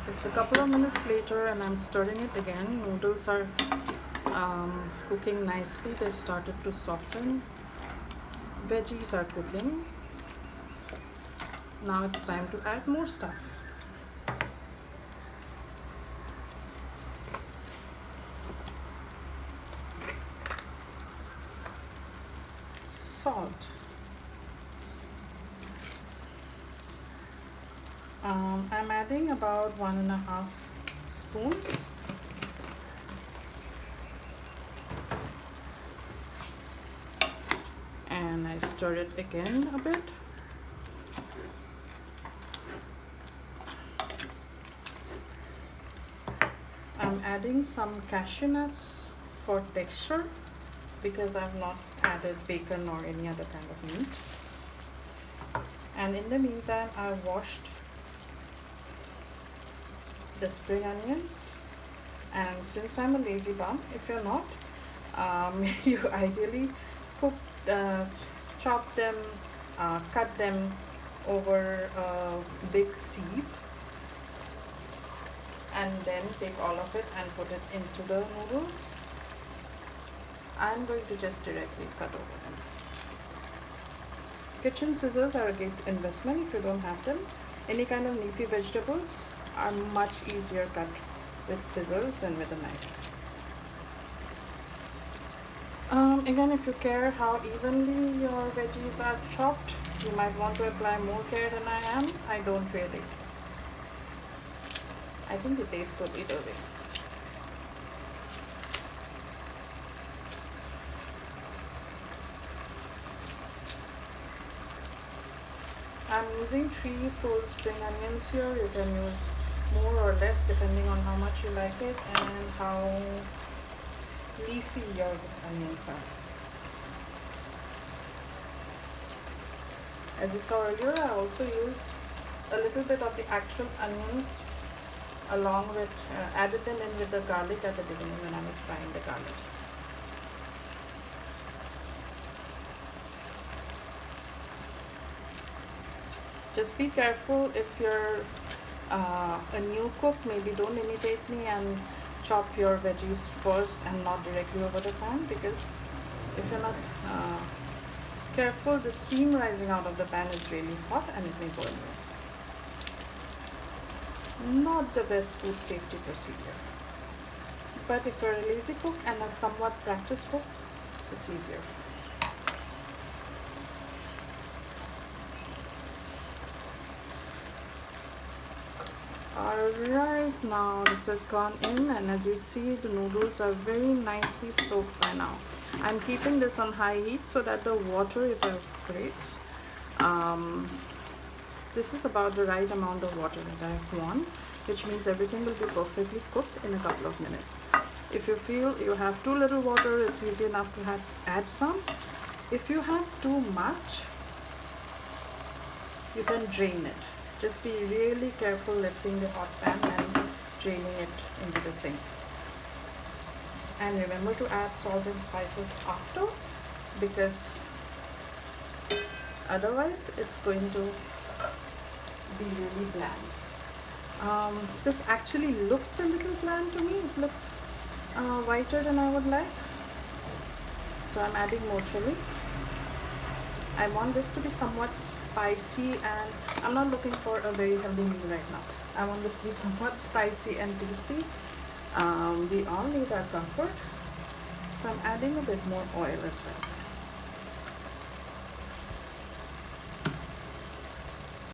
It's a couple of minutes later and I'm stirring it again. Noodles are cooking nicely. They've started to soften. Veggies are cooking. Now it's time to add more stuff. Salt. I'm adding about 1.5 spoons. And I stir it again a bit. I'm adding some cashew nuts for texture because I've not added bacon or any other kind of meat. And in the meantime, I washed the spring onions, and since I'm a lazy bum, if you're not, you ideally chop them, cut them over a big sieve, and then take all of it and put it into the noodles. I'm going to just directly cut over them. Kitchen scissors are a great investment if you don't have them. Any kind of leafy vegetables are much easier cut with scissors than with a knife. Again, if you care how evenly your veggies are chopped, you might want to apply more care than I am. I don't really. I think it tastes good either way. I'm using 3 full spring onions here. You can use more or less depending on how much you like it and how leafy your onions are. As you saw earlier, I also used a little bit of the actual onions along with, added them in with the garlic at the beginning when I was frying the garlic. Just be careful if you're a new cook, maybe don't imitate me and chop your veggies first and not directly over the pan, because if you're not careful, the steam rising out of the pan is really hot and it may burn you. Not the best food safety procedure. But if you're a lazy cook and a somewhat practiced cook, it's easier. Alright, now this has gone in, and as you see, the noodles are very nicely soaked by now. I'm keeping this on high heat so that the water evaporates. This is about the right amount of water that I want, which means everything will be perfectly cooked in a couple of minutes. If you feel you have too little water, it's easy enough to add some. If you have too much, you can drain it. Just be really careful lifting the hot pan and draining it into the sink. And remember to add salt and spices after, because otherwise it's going to be really bland. This actually looks a little bland to me. It looks whiter than I would like. So I'm adding more chili. I want this to be somewhat spicy, and I'm not looking for a very healthy meal right now. I want this to be somewhat spicy and tasty. We all need our comfort. So I'm adding a bit more oil as well.